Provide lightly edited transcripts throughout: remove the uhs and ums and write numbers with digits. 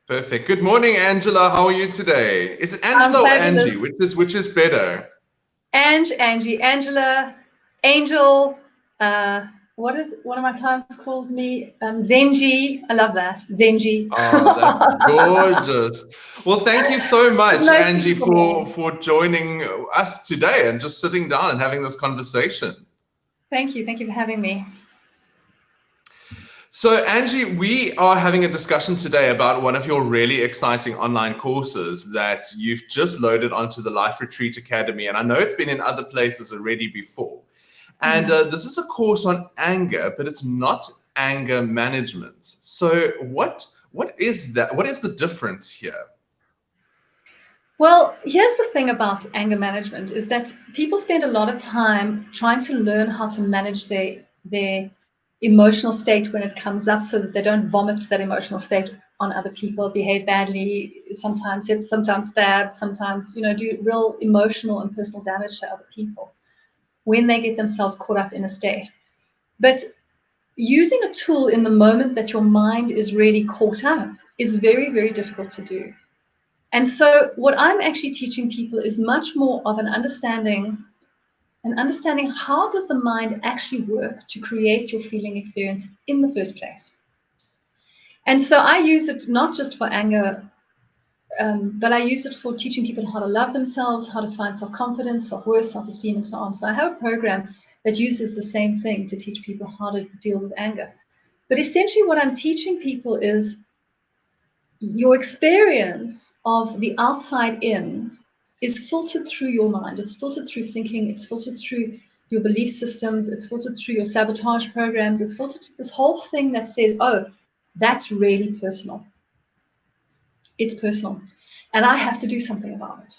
Perfect. Good morning, Angela. How are you today? Is it Angela or Angie? Which is better? Angie, Angela, Angel. What is one of my clients calls me? Zenji. I love that. Zenji. Oh, that's gorgeous. Well, thank you so much, Angie, for joining us today and just sitting down and having this conversation. Thank you. Thank you for having me. So, Angie, we are having a discussion today about one of your really exciting online courses that you've just loaded onto the Life Retreat Academy. And I know it's been in other places already before. And this is a course on anger, but it's not anger management. So what is that? What is the difference here? Well, here's the thing about anger management is that people spend a lot of time trying to learn how to manage their emotional state when it comes up so that they don't vomit that emotional state on other people, behave badly, sometimes hit, sometimes stab, sometimes, do real emotional and personal damage to other people when they get themselves caught up in a state. But using a tool in the moment that your mind is really caught up is very, very difficult to do. And so what I'm actually teaching people is much more of an understanding how does the mind actually work to create your feeling experience in the first place. And so I use it not just for anger, but I use it for teaching people how to love themselves, how to find self-confidence, self-worth, self-esteem, and so on. So I have a program that uses the same thing to teach people how to deal with anger. But essentially what I'm teaching people is your experience of the outside in is filtered through your mind. It's filtered through thinking. It's filtered through your belief systems. It's filtered through your sabotage programs. It's filtered through this whole thing that says, oh, that's really personal. It's personal. And I have to do something about it.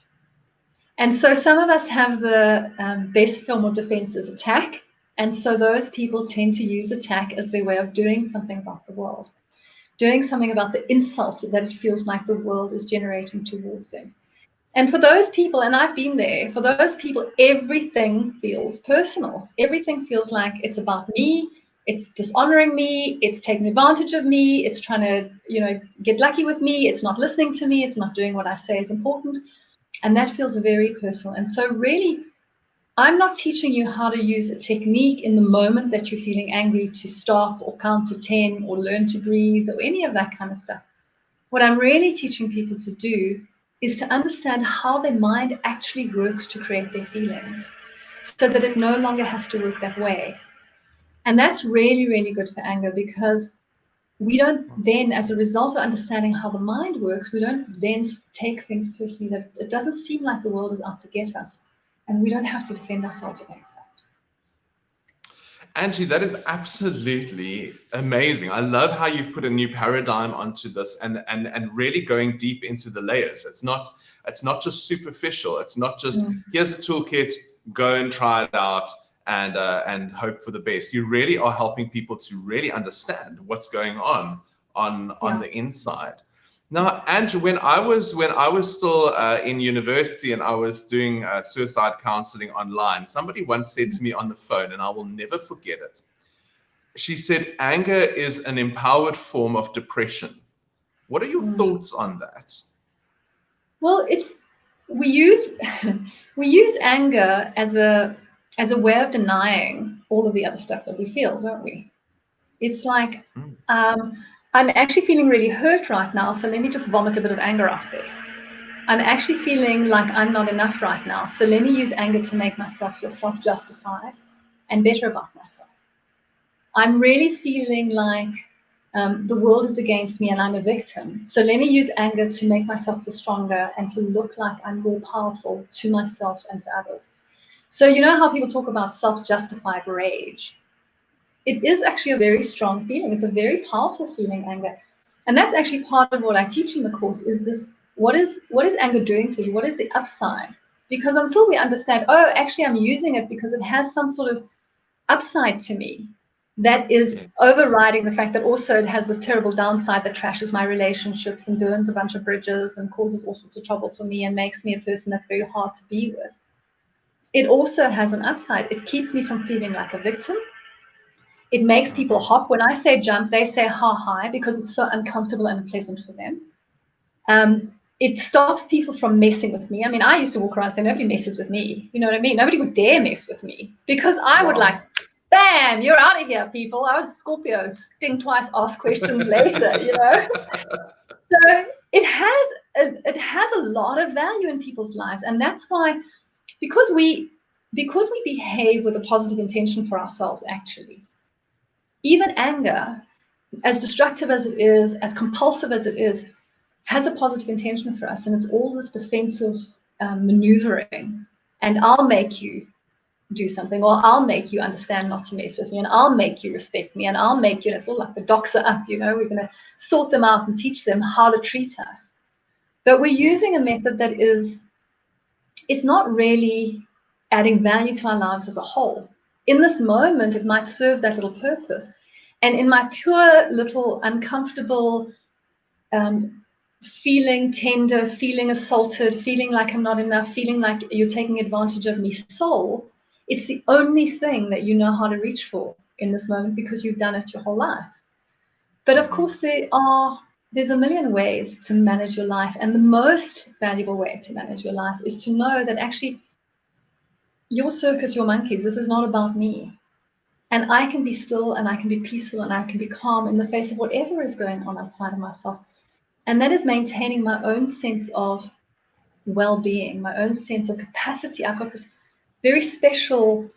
And so some of us have the best form of defense is attack. And so those people tend to use attack as their way of doing something about the world, doing something about the insult that it feels like the world is generating towards them. And for those people, and I've been there, for those people, everything feels personal. Everything feels like it's about me. It's dishonoring me. It's taking advantage of me. It's trying to, get lucky with me. It's not listening to me. It's not doing what I say is important. And that feels very personal. And so really, I'm not teaching you how to use a technique in the moment that you're feeling angry to stop or count to 10 or learn to breathe or any of that kind of stuff. What I'm really teaching people to do is to understand how their mind actually works to create their feelings so that it no longer has to work that way. And that's really, really good for anger because we don't then, as a result of understanding how the mind works, we don't then take things personally. That it doesn't seem like the world is out to get us, and we don't have to defend ourselves against that. Angie, that is absolutely amazing. I love how you've put a new paradigm onto this and really going deep into the layers. It's not just superficial. It's not just here's a toolkit, go and try it out and hope for the best. You really are helping people to really understand what's going on the inside. Now, Andrew, when I was still in university and I was doing suicide counseling online, somebody once said to me on the phone, and I will never forget it. She said, "Anger is an empowered form of depression." What are your thoughts on that? Well, we use anger as a way of denying all of the other stuff that we feel, don't we? It's like I'm actually feeling really hurt right now, so let me just vomit a bit of anger out there. I'm actually feeling like I'm not enough right now, so let me use anger to make myself feel self-justified and better about myself. I'm really feeling like the world is against me and I'm a victim, so let me use anger to make myself feel stronger and to look like I'm more powerful to myself and to others. So you know how people talk about self-justified rage? It is actually a very strong feeling. It's a very powerful feeling, anger. And that's actually part of what I teach in the course is this, what is anger doing for you? What is the upside? Because until we understand, oh, actually I'm using it because it has some sort of upside to me that is overriding the fact that also it has this terrible downside that trashes my relationships and burns a bunch of bridges and causes all sorts of trouble for me and makes me a person that's very hard to be with. It also has an upside. It keeps me from feeling like a victim. It makes people hop. When I say jump, they say ha hi because it's so uncomfortable and unpleasant for them. It stops people from messing with me. I mean, I used to walk around saying nobody messes with me. You know what I mean? Nobody would dare mess with me because I would like, bam, you're out of here, people. I was a Scorpio, think twice, ask questions later, you know? So it has a lot of value in people's lives. And that's why, because we behave with a positive intention for ourselves, actually, even anger, as destructive as it is, as compulsive as it is, has a positive intention for us. And it's all this defensive maneuvering. And I'll make you do something, or I'll make you understand not to mess with me, and I'll make you respect me, and I'll make you, and it's all like the docs are up, you know, we're going to sort them out and teach them how to treat us. But we're using a method that it's not really adding value to our lives as a whole. In this moment, it might serve that little purpose. And in my pure little uncomfortable, feeling tender, feeling assaulted, feeling like I'm not enough, feeling like you're taking advantage of me soul, it's the only thing that you know how to reach for in this moment because you've done it your whole life. But of course, there's a million ways to manage your life. And the most valuable way to manage your life is to know that actually your circus, your monkeys, this is not about me. And I can be still and I can be peaceful and I can be calm in the face of whatever is going on outside of myself. And that is maintaining my own sense of well-being, my own sense of capacity. I've got this very special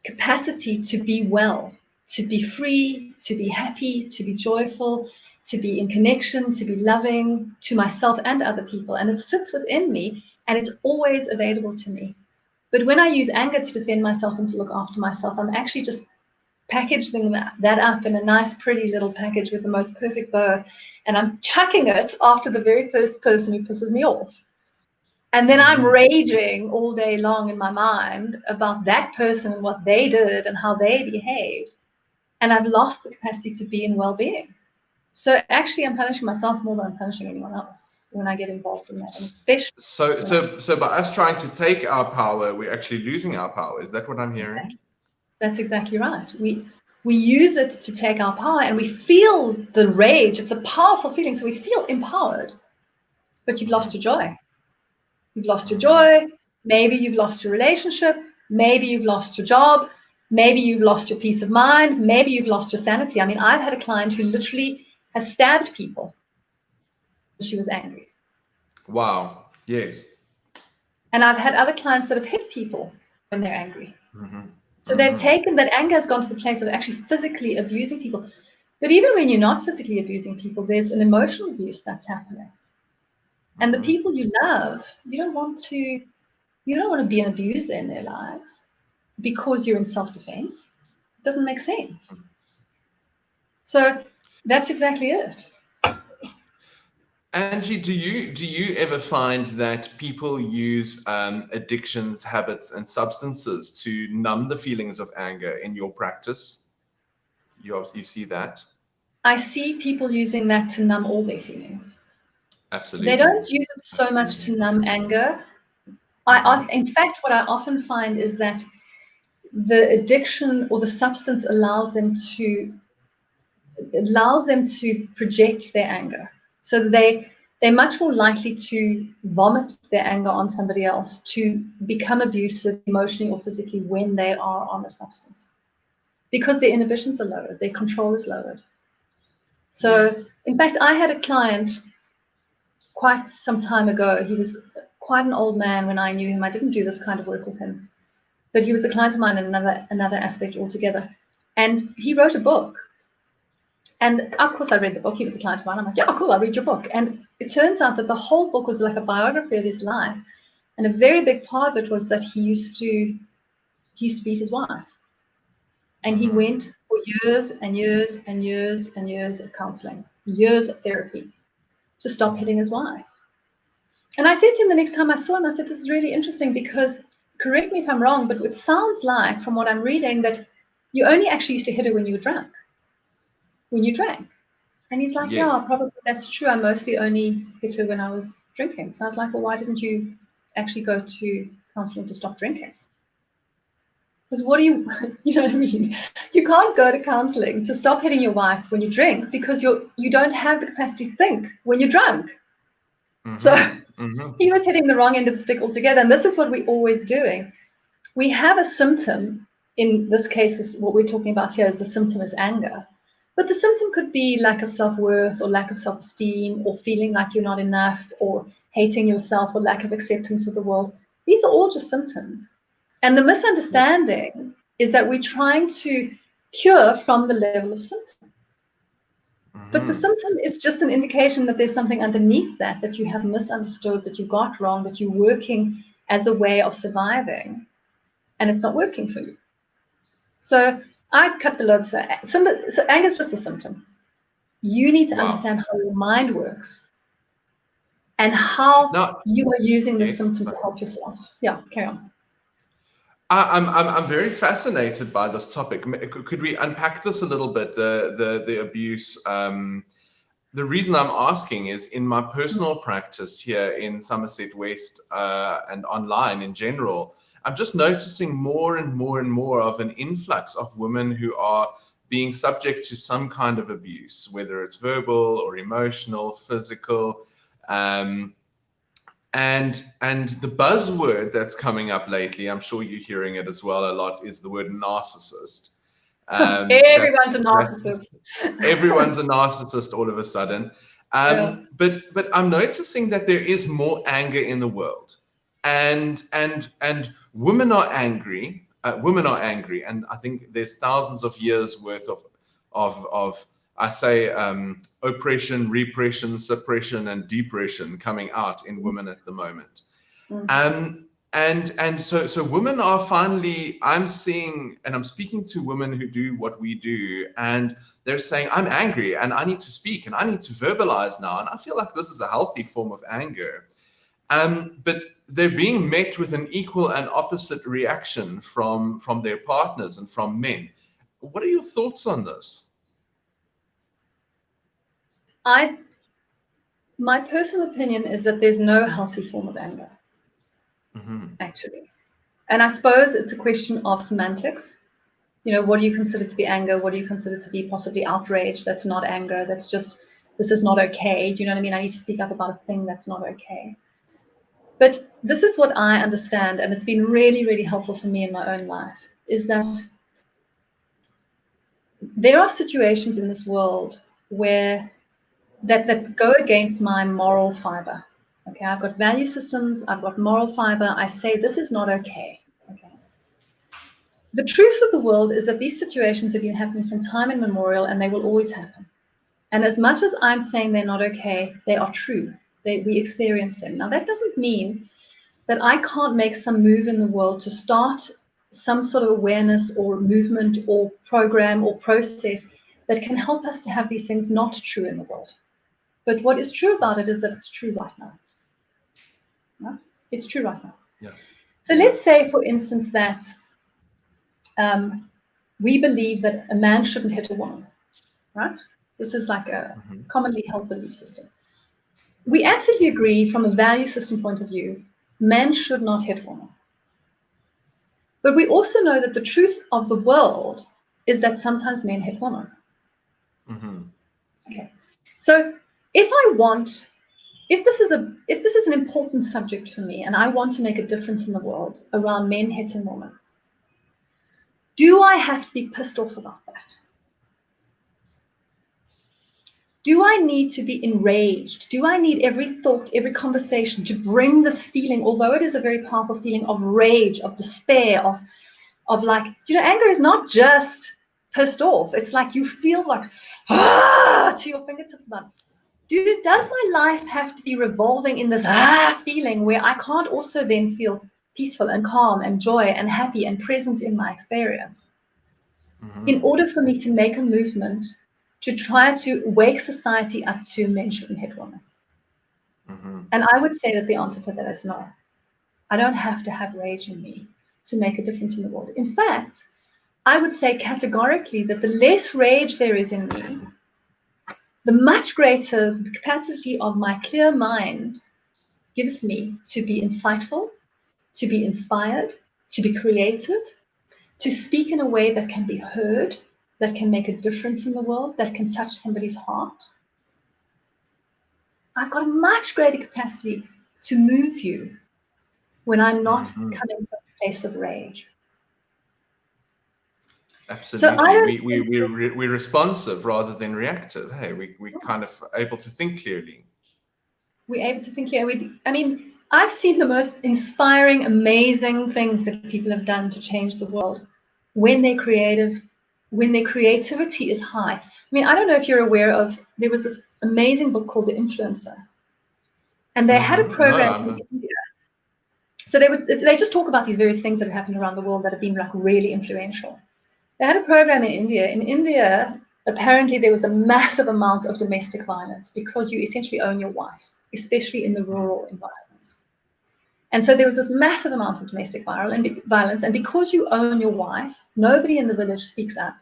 capacity to be well, to be free, to be happy, to be joyful, to be in connection, to be loving to myself and other people. And it sits within me and it's always available to me. But when I use anger to defend myself and to look after myself, I'm actually just packaging that up in a nice, pretty little package with the most perfect bow. And I'm chucking it after the very first person who pisses me off. And then I'm raging all day long in my mind about that person and what they did and how they behaved. And I've lost the capacity to be in well-being. So actually, I'm punishing myself more than I'm punishing anyone else when I get involved in that. And especially so by us trying to take our power, we're actually losing our power. Is that what I'm hearing? Exactly. That's exactly right. We use it to take our power, and we feel the rage. It's a powerful feeling, so we feel empowered. But you've lost your joy. You've lost your joy. Maybe you've lost your relationship. Maybe you've lost your job. Maybe you've lost your peace of mind. Maybe you've lost your sanity. I mean, I've had a client who literally has stabbed people. She was angry. Wow. Yes. And I've had other clients that have hit people when they're angry. So they've taken that anger has gone to the place of actually physically abusing people. But even when you're not physically abusing people, there's an emotional abuse that's happening. And the people you love, you don't want to be an abuser in their lives because you're in self-defense. It doesn't make sense. So that's exactly it. Angie, do you ever find that people use addictions, habits, and substances to numb the feelings of anger in your practice? You see that? I see people using that to numb all their feelings. Absolutely. They don't use it so much to numb anger. In fact, what I often find is that the addiction or the substance allows them to project their anger. So they're much more likely to vomit their anger on somebody else, to become abusive emotionally or physically when they are on a substance, because their inhibitions are lowered, their control is lowered. So, yes. In fact, I had a client quite some time ago. He was quite an old man when I knew him. I didn't do this kind of work with him, but he was a client of mine in another aspect altogether. And he wrote a book. And of course, I read the book. He was a client of mine. I'm like, yeah, cool, I'll read your book. And it turns out that the whole book was like a biography of his life. And a very big part of it was that he used to beat his wife. And he went for years and years and years and years of counseling, years of therapy to stop hitting his wife. And I said to him the next time I saw him, I said, this is really interesting because, correct me if I'm wrong, but it sounds like, from what I'm reading, that you only actually used to hit her when you were drunk, when you drank. And he's like, yes. Yeah, probably that's true. I mostly only hit her when I was drinking. So I was like, well, why didn't you actually go to counseling to stop drinking? Because what do you, you know what I mean? You can't go to counseling to stop hitting your wife when you drink because you don't have the capacity to think when you're drunk. So he was hitting the wrong end of the stick altogether. And this is what we're always doing. We have a symptom. In this case, is what we're talking about here is the symptom is anger. But the symptom could be lack of self-worth or lack of self-esteem or feeling like you're not enough or hating yourself or lack of acceptance of the world. These are all just symptoms. And the misunderstanding is that we're trying to cure from the level of symptom. But the symptom is just an indication that there's something underneath that you have misunderstood, that you got wrong, that you're working as a way of surviving, and it's not working for you. So I cut below the surface. So anger is just a symptom. You need to understand how your mind works and how you are using the symptom to help yourself. Yeah, carry on. I'm very fascinated by this topic. Could we unpack this a little bit? The abuse. The reason I'm asking is in my personal practice here in Somerset West and online in general, I'm just noticing more and more and more of an influx of women who are being subject to some kind of abuse, whether it's verbal or emotional, physical. And the buzzword that's coming up lately, I'm sure you're hearing it as well a lot, is the word narcissist. Everyone's a narcissist. Everyone's a narcissist all of a sudden. But I'm noticing that there is more anger in the world, and women are angry. Women are angry, and I think there's thousands of years worth of I say oppression, repression, suppression, and depression coming out in women at the moment. And so women are finally, I'm seeing, and I'm speaking to women who do what we do, and they're saying, I'm angry and I need to speak and I need to verbalize now. And I feel like this is a healthy form of anger. But they're being met with an equal and opposite reaction from their partners and from men. What are your thoughts on this? My personal opinion is that there's no healthy form of anger, actually. And I suppose it's a question of semantics. You know, what do you consider to be anger? What do you consider to be possibly outrage? That's not anger. That's just, this is not okay. Do you know what I mean? I need to speak up about a thing that's not okay. But this is what I understand, and it's been really, really helpful for me in my own life, is that there are situations in this world where that go against my moral fiber. Okay, I've got value systems, I've got moral fiber. I say this is not okay. Okay. The truth of the world is that these situations have been happening from time immemorial, and they will always happen. And as much as I'm saying they're not okay, they are true. We experience them. Now, that doesn't mean that I can't make some move in the world to start some sort of awareness or movement or program or process that can help us to have these things not true in the world. But what is true about it is that it's true right now. Right? It's true right now. Yeah. So let's say, for instance, that we believe that a man shouldn't hit a woman, right? This is like a commonly held belief system. We absolutely agree from a value system point of view, men should not hit women. But we also know that the truth of the world is that sometimes men hit women. Okay. So if this is an important subject for me and I want to make a difference in the world around men hitting women, do I have to be pissed off about that? Do I need to be enraged? Do I need every thought, every conversation to bring this feeling, although it is a very powerful feeling of rage, of despair, of like, anger is not just pissed off. It's like you feel like, to your fingertips about it. Does my life have to be revolving in this feeling where I can't also then feel peaceful and calm and joy and happy and present in my experience? In order for me to make a movement to try to wake society up to men shouldn't hit women. And I would say that the answer to that is no. I don't have to have rage in me to make a difference in the world. In fact, I would say categorically that the less rage there is in me, the much greater the capacity of my clear mind gives me to be insightful, to be inspired, to be creative, to speak in a way that can be heard, that can make a difference in the world, that can touch somebody's heart, I've got a much greater capacity to move you when I'm not Mhm. coming from a place of rage. Absolutely. So I don't We're responsive rather than reactive. Hey, we kind of able to think clearly. we're able to think, I mean, I've seen the most inspiring, amazing things that people have done to change the world when they're creative, when their creativity is high. I mean, I don't know if you're aware of, there was this amazing book called The Influencer. And they had a program in India. So they just talk about these various things that have happened around the world that have been like really influential. They had a program in India. In India, apparently there was a massive amount of domestic violence because you essentially own your wife, especially in the rural environments. And so there was this massive amount of domestic violence. And because you own your wife, nobody in the village speaks up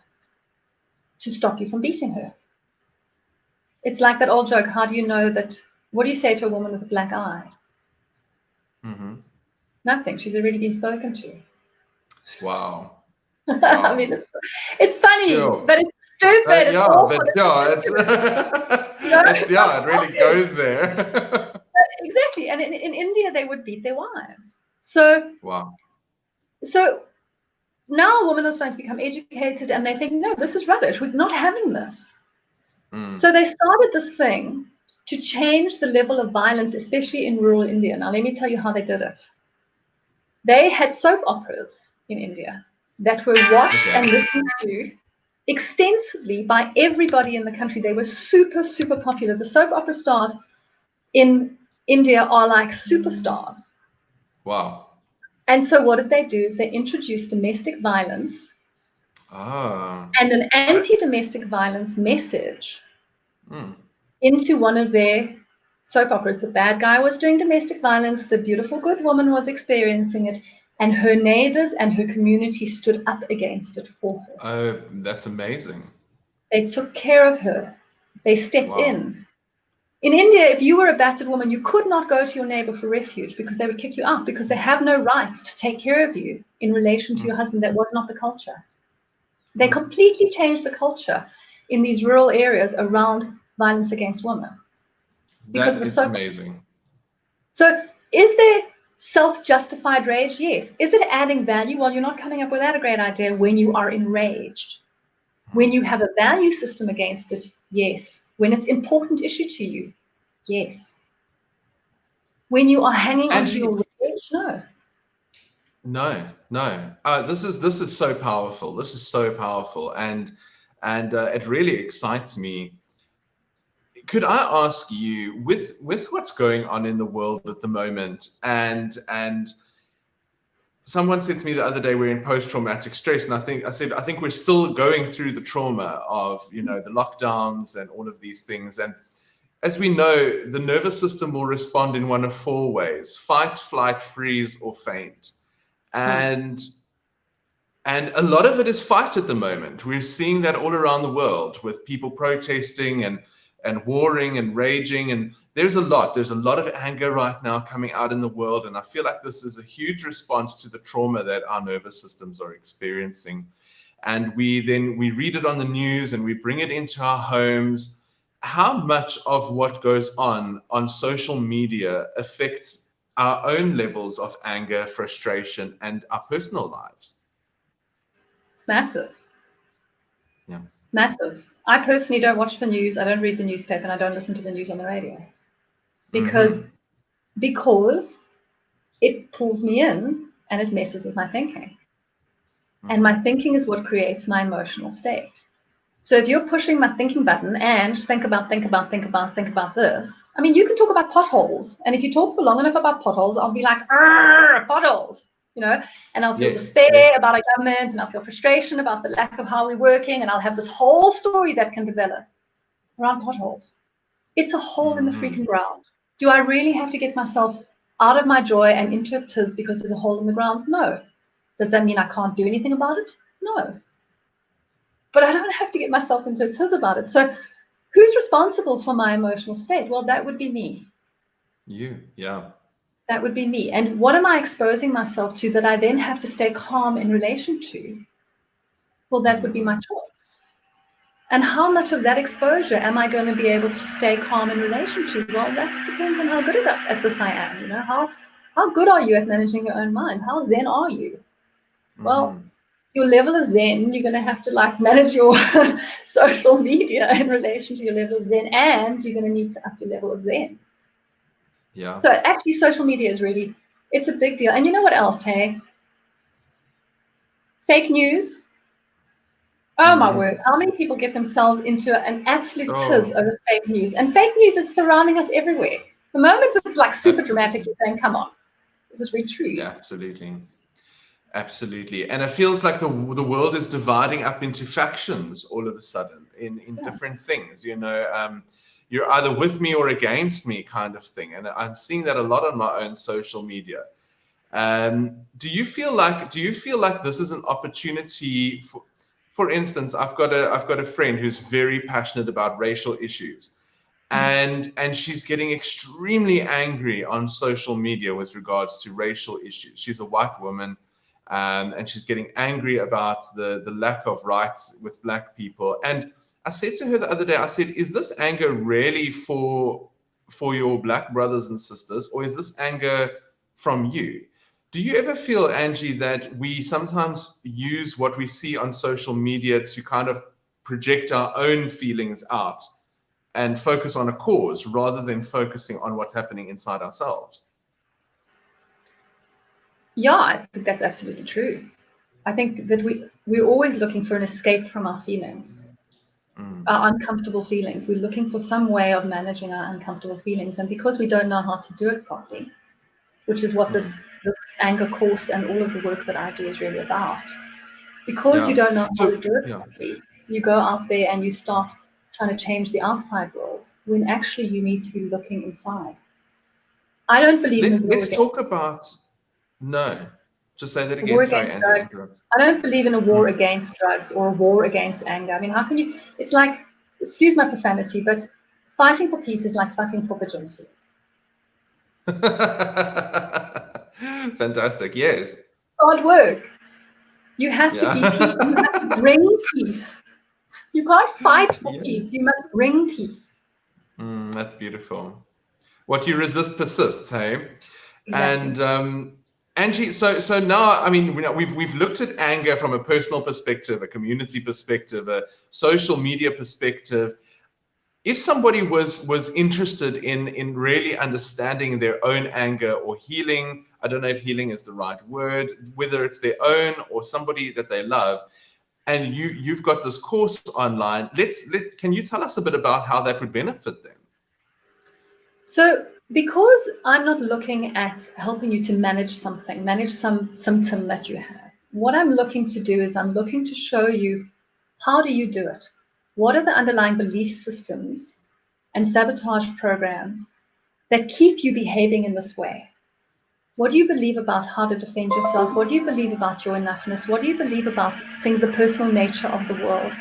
to stop you from beating her. It's like that old joke, how do you know that, what do you say to a woman with a black eye? Mm-hmm. Nothing. She's already been spoken to. Wow. I mean, it's funny, Sure. but it's stupid. It's awful. But yeah, it's it really goes there. Exactly. And in India, they would beat their wives. So, Wow. so now women are starting to become educated and they think, no, this is rubbish. We're not having this. So they started this thing to change the level of violence, especially in rural India. Now, let me tell you how they did it. They had soap operas in India that were watched and listened to extensively by everybody in the country. They were super, super popular. The soap opera stars in India are like superstars. Wow. And so what did they do is they introduced domestic violence and an anti-domestic violence message into one of their soap operas. The bad guy was doing domestic violence. The beautiful good woman was experiencing it. And her neighbors and her community stood up against it for her. Oh, that's amazing. They took care of her. They stepped in. In India, if you were a battered woman, you could not go to your neighbor for refuge because they would kick you out because they have no rights to take care of you in relation to your husband. That was not the culture. They completely changed the culture in these rural areas around violence against women. That is amazing. So is there self-justified rage? Yes. Is it adding value? Well, you're not coming up with that a great idea when you are enraged. When you have a value system against it, yes. When it's an important issue to you, yes. When you are hanging onto your rage, no. No. This is so powerful. This is so powerful, and it really excites me. Could I ask you, with what's going on in the world at the moment, and someone said to me the other day, we're in post-traumatic stress, and I think we're still going through the trauma of the lockdowns and all of these things. And as we know, the nervous system will respond in one of four ways: fight, flight, freeze, or faint. And a lot of it is fight at the moment. We're seeing that all around the world with people protesting and warring and raging, and there's a lot of anger right now coming out in the world, and I feel like this is a huge response to the trauma that our nervous systems are experiencing. And we read it on the news and we bring it into our homes. How much of what goes on social media affects our own levels of anger, frustration, and our personal lives? It's massive. Yeah. Massive. I personally don't watch the news. I don't read the newspaper, and I don't listen to the news on the radio because it pulls me in and it messes with my thinking. And my thinking is what creates my emotional state. So if you're pushing my thinking button and think about this, I mean, you can talk about potholes, and if you talk for long enough about potholes, I'll be like, potholes, and I'll feel despair about our government, and I'll feel frustration about the lack of how we're working, and I'll have this whole story that can develop around potholes. It's a hole in the freaking ground. Do I really have to get myself out of my joy and into a tiz because there's a hole in the ground? No. Does that mean I can't do anything about it? No. But I don't have to get myself into a tiz about it. So who's responsible for my emotional state? Well, that would be me. You, yeah. That would be me. And what am I exposing myself to that I then have to stay calm in relation to? Well, that would be my choice. And how much of that exposure am I going to be able to stay calm in relation to? Well, that depends on how good at this I am. You know, how good are you at managing your own mind? How zen are you? Well, your level of zen, you're going to have to like manage your social media in relation to your level of zen, and you're going to need to up your level of zen. Yeah. So actually, social media is really, it's a big deal. And you know what else, hey? Fake news. Oh my word, how many people get themselves into an absolute tiz over fake news? And fake news is surrounding us everywhere. The moment it's like super dramatic, you're saying, come on, this is really true. Yeah, absolutely. Absolutely. And it feels like the world is dividing up into factions all of a sudden in different things. You know, you're either with me or against me kind of thing. And I'm seeing that a lot on my own social media. Do you feel like this is an opportunity for instance, I've got a friend who's very passionate about racial issues, and she's getting extremely angry on social media with regards to racial issues. She's a white woman, and she's getting angry about the lack of rights with black people. And I said to her the other day, I said, is this anger really for your black brothers and sisters, or is this anger from you? Do you ever feel, Angie, that we sometimes use what we see on social media to kind of project our own feelings out and focus on a cause rather than focusing on what's happening inside ourselves? Yeah, I think that's absolutely true. I think that we're always looking for an escape from our feelings, our uncomfortable feelings. We're looking for some way of managing our uncomfortable feelings. And because we don't know how to do it properly, which is what this anger course and all of the work that I do is really about. Because you don't know how to do it properly, you go out there and you start trying to change the outside world when actually you need to be looking inside. I don't believe in a war Let's talk about just say that again. Sorry, Angie, I interrupted. I don't believe in a war against drugs or a war against anger. I mean, how can you? It's like, excuse my profanity, but fighting for peace is like fucking for virginity. Fantastic. Yes. Hard work. You have to be peace. You have to bring peace. You can't fight for peace. You must bring peace. That's beautiful. What you resist persists, hey? Exactly. And Angie, so now, I mean, we've looked at anger from a personal perspective, a community perspective, a social media perspective. If somebody was interested in really understanding their own anger or healing, I don't know if healing is the right word, whether it's their own or somebody that they love, and you've got this course online, can you tell us a bit about how that would benefit them? So because I'm not looking at helping you to manage some symptom that you have, what I'm looking to do is I'm looking to show you, how do you do it? What are the underlying belief systems and sabotage programs that keep you behaving in this way? What do you believe about how to defend yourself? What do you believe about your enoughness? What do you believe about the personal nature of the world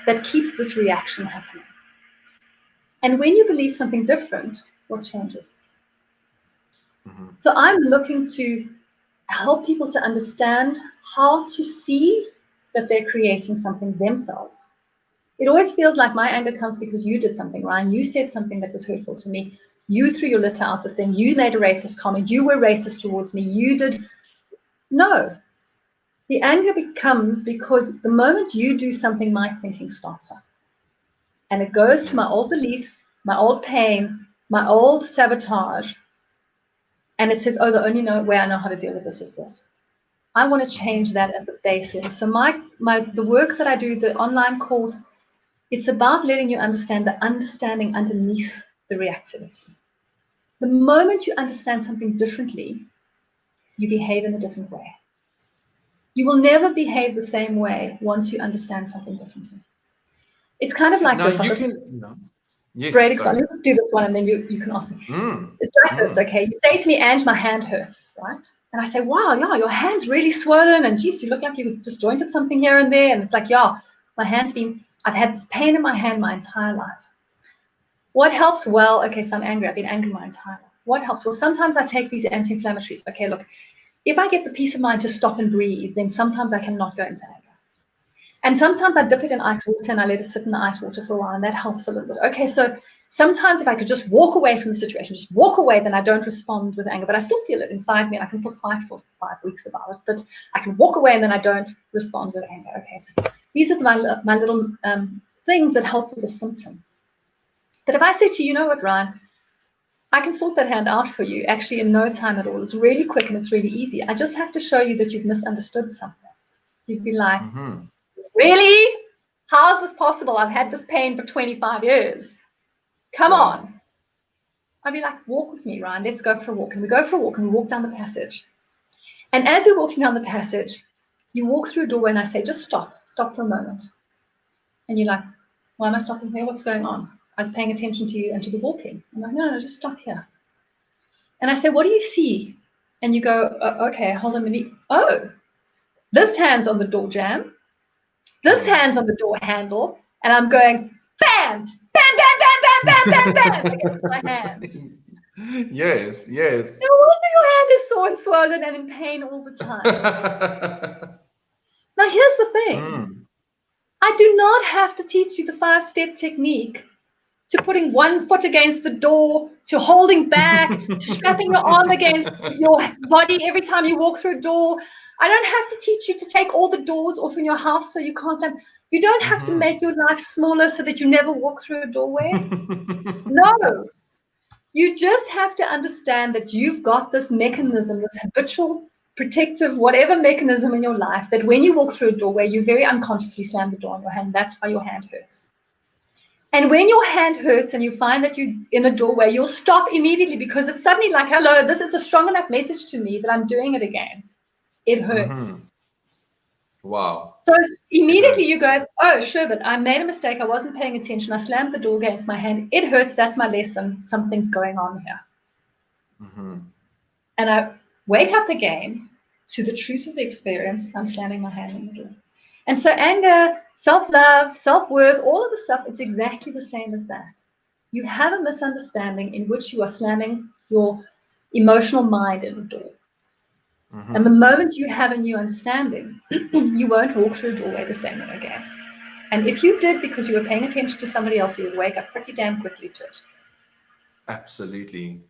that keeps this reaction happening? And when you believe something different, what changes? So I'm looking to help people to understand how to see that they're creating something themselves. It always feels like my anger comes because you did something, Ryan. You said something that was hurtful to me. You threw your litter out the thing. You made a racist comment. You were racist towards me. You did. No. The anger becomes because the moment you do something, my thinking starts up. And it goes to my old beliefs, my old pain, my old sabotage. And it says, oh, the only way I know how to deal with this is this. I want to change that at the base level. So the work that I do, the online course, it's about letting you understand the understanding underneath the reactivity. The moment you understand something differently, you behave in a different way. You will never behave the same way once you understand something differently. It's kind of like this. Yes, great example. Let's do this one and then you can ask me. It's like this, okay? You say to me, Ange, my hand hurts, right? And I say, wow, yeah, your hand's really swollen, and geez, you look like you disjointed something here and there. And it's like, yeah, I've had this pain in my hand my entire life. What helps? Well, okay, so I'm angry. I've been angry my entire life. what helps? Well, sometimes I take these anti-inflammatories. Okay, look, if I get the peace of mind to stop and breathe, then sometimes I cannot go into anger. And sometimes I dip it in ice water and I let it sit in the ice water for a while, and that helps a little bit. Okay, so sometimes if I could just walk away from the situation, just walk away, then I don't respond with anger, but I still feel it inside me and I can still fight for 5 weeks about it, but I can walk away and then I don't respond with anger. Okay, so these are my little things that help with the symptom. But if I say to you, you know what, Ryan, I can sort that hand out for you actually in no time at all. It's really quick and it's really easy. I just have to show you that you've misunderstood something. You'd be like, really? How is this possible? I've had this pain for 25 years. Come on. I'd be like, walk with me, Ryan. Let's go for a walk. And we go for a walk and we walk down the passage. And as you're walking down the passage, you walk through a doorway and I say, just stop. Stop for a moment. And you're like, why am I stopping here? What's going on? I was paying attention to you and to the walking. I'm like, no, just stop here. And I say, what do you see? And you go, okay, hold on a minute. Oh, this hand's on the door jamb. This hand's on the door handle. And I'm going, bam, bam, bam, bam, bam, bam, bam, bam against my hand. Yes. No wonder your hand is sore and swollen and in pain all the time. Now, here's the thing. I do not have to teach you the 5-step technique to putting one foot against the door, to holding back, to strapping your arm against your body every time you walk through a door. I don't have to teach you to take all the doors off in your house so you can't stand. You don't have to make your life smaller so that you never walk through a doorway. No. You just have to understand that you've got this mechanism, this habitual, protective, whatever mechanism in your life, that when you walk through a doorway, you very unconsciously slam the door on your hand. That's why your hand hurts. And when your hand hurts and you find that you're in a doorway, you'll stop immediately because it's suddenly like, hello, this is a strong enough message to me that I'm doing it again. It hurts. Wow. So immediately you go, oh, sure, but I made a mistake. I wasn't paying attention. I slammed the door against my hand. It hurts. That's my lesson. Something's going on here. And I wake up again to the truth of the experience. I'm slamming my hand in the door. And so anger, self-love, self-worth, all of the stuff, it's exactly the same as that. You have a misunderstanding in which you are slamming your emotional mind in the door. And the moment you have a new understanding, you won't walk through a doorway the same way again. And if you did because you were paying attention to somebody else, you would wake up pretty damn quickly to it. Absolutely.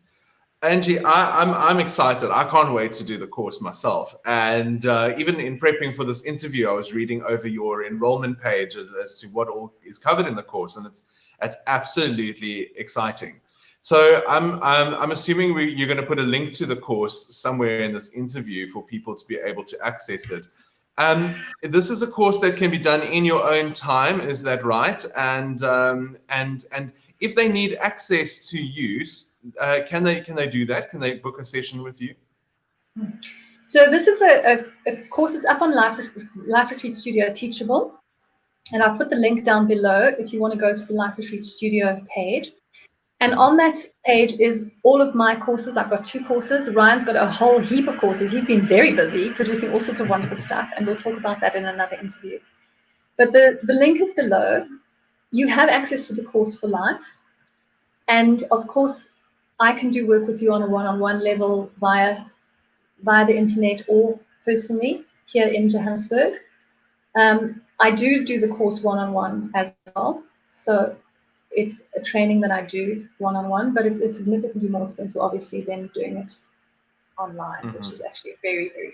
Angie, I'm excited. I can't wait to do the course myself. And even in prepping for this interview, I was reading over your enrollment page as to what all is covered in the course, and it's absolutely exciting. So I'm assuming you're going to put a link to the course somewhere in this interview for people to be able to access it. This is a course that can be done in your own time, is that right? And if they need access to use, can they do that? Can they book a session with you? So this is a course that's up on Life Retreat Studio Teachable, and I'll put the link down below if you want to go to the Life Retreat Studio page. And on that page is all of my courses. I've got 2 courses. Ryan's got a whole heap of courses. He's been very busy producing all sorts of wonderful stuff, and we'll talk about that in another interview. But the link is below. You have access to the course for life. And of course, I can do work with you on a one-on-one level via the internet or personally here in Johannesburg. I do the course one-on-one as well. So it's a training that I do one-on-one, but it's significantly more expensive, obviously, than doing it online, which is actually very, very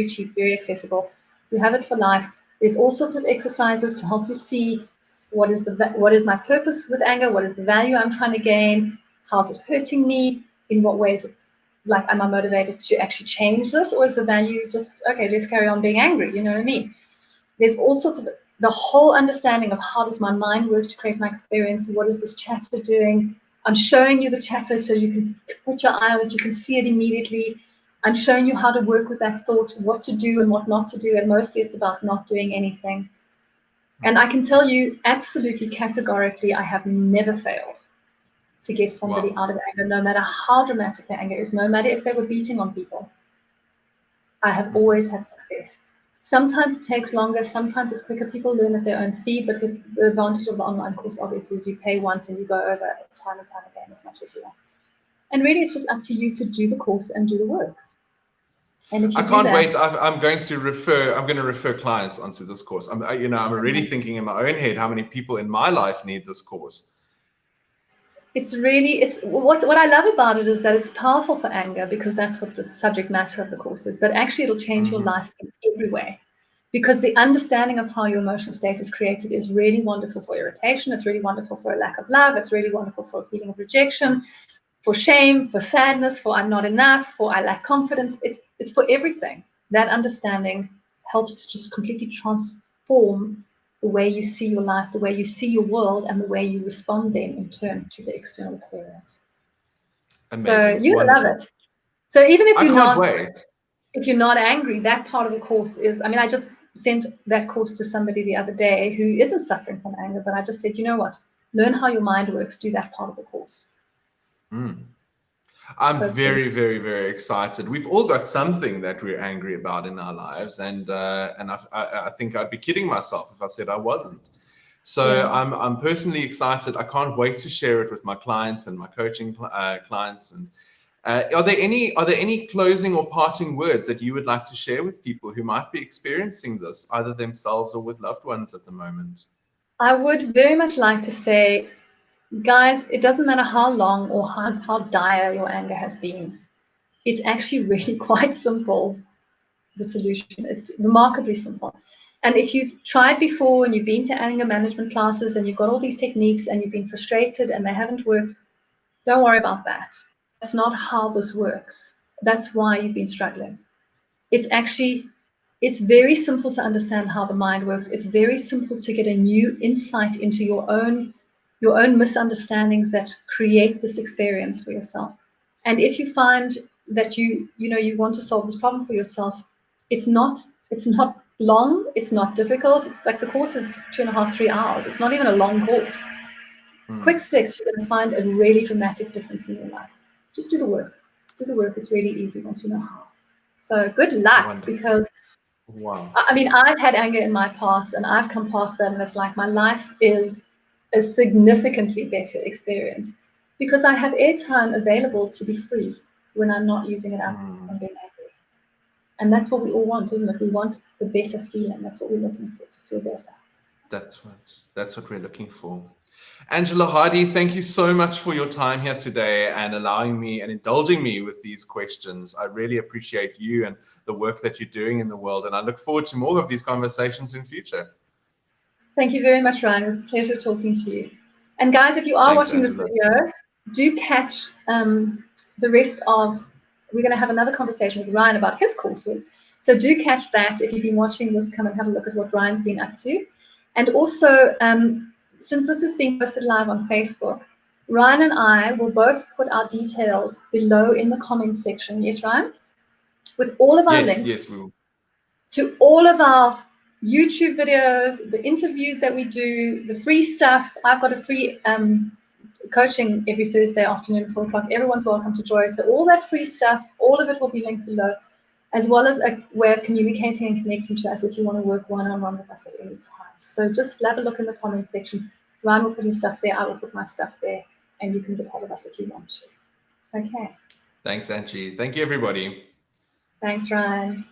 cheap, very accessible. You have it for life. There's all sorts of exercises to help you see what is my purpose with anger, what is the value I'm trying to gain, how's it hurting me, in what ways, like, am I motivated to actually change this, or is the value just, okay, let's carry on being angry, you know what I mean? There's all sorts of, the whole understanding of how does my mind work to create my experience, what is this chatter doing? I'm showing you the chatter so you can put your eye on it, you can see it immediately. I'm showing you how to work with that thought, what to do and what not to do, and mostly it's about not doing anything. And I can tell you absolutely categorically, I have never failed to get somebody out of anger, no matter how dramatic their anger is, no matter if they were beating on people. I have always had success. Sometimes it takes longer, sometimes it's quicker. People learn at their own speed, but with the advantage of the online course, obviously, is you pay once and you go over time and time again as much as you want. And really, it's just up to you to do the course and do the work. And if you I do can't that, wait. I'm going to refer clients onto this course. I'm already thinking in my own head how many people in my life need this course. it's what I love about it is that it's powerful for anger, because that's what the subject matter of the course is. But actually, it'll change your life in every way, because the understanding of how your emotional state is created is really wonderful for irritation. It's really wonderful for a lack of love. It's really wonderful for a feeling of rejection, for shame, for sadness, for I'm not enough, for I lack confidence. It's for everything. That understanding helps to just completely transform the way you see your life, the way you see your world, and the way you respond then in turn to the external experience. Amazing. So you're gonna Wonderful. love it. So even if I can't wait. if you're not angry, that part of the course is, I mean, I just sent that course to somebody the other day who isn't suffering from anger, but I just said, you know what, learn how your mind works, do that part of the course. I'm very, very, very excited. We've all got something that we're angry about in our lives, and I think I'd be kidding myself if I said I wasn't. So yeah. I'm personally excited. I can't wait to share it with my clients and my coaching clients. And are there any closing or parting words that you would like to share with people who might be experiencing this, either themselves or with loved ones at the moment? I would very much like to say, guys, it doesn't matter how long or how dire your anger has been. It's actually really quite simple, the solution. It's remarkably simple. And if you've tried before and you've been to anger management classes and you've got all these techniques and you've been frustrated and they haven't worked, don't worry about that. That's not how this works. That's why you've been struggling. It's very simple to understand how the mind works. It's very simple to get a new insight into your own misunderstandings that create this experience for yourself. And if you find that you want to solve this problem for yourself, it's not long, it's not difficult. It's like the course is 2.5, 3 hours. It's not even a long course. Quick sticks, you're going to find a really dramatic difference in your life. Just do the work. Do the work. It's really easy once you know how. So good luck. Wonderful. Because I mean, I've had anger in my past and I've come past that, and it's like my life is a significantly better experience because I have airtime available to be free when I'm not using it up and being angry. And that's what we all want, isn't it? We want the better feeling. That's what we're looking for, to feel better. That's what we're looking for. Angela Hardy, thank you so much for your time here today and allowing me and indulging me with these questions. I really appreciate you and the work that you're doing in the world, and I look forward to more of these conversations in future. Thank you very much, Ryan. It was a pleasure talking to you. And guys, if you are watching this video, do catch the rest of, we're going to have another conversation with Ryan about his courses. So do catch that. If you've been watching this, come and have a look at what Ryan's been up to. And also, since this is being posted live on Facebook, Ryan and I will both put our details below in the comments section. Yes, Ryan? With all of our links. Yes, we will. To all of our YouTube videos, the interviews that we do, the free stuff. I've got a free coaching every Thursday afternoon at 4 o'clock. Everyone's welcome to join. So all that free stuff, all of it will be linked below, as well as a way of communicating and connecting to us if you want to work one-on-one with us at any time. So just have a look in the comments section. Ryan will put his stuff there. I will put my stuff there, and you can get hold of us if you want to. Okay. Thanks, Angie. Thank you, everybody. Thanks, Ryan.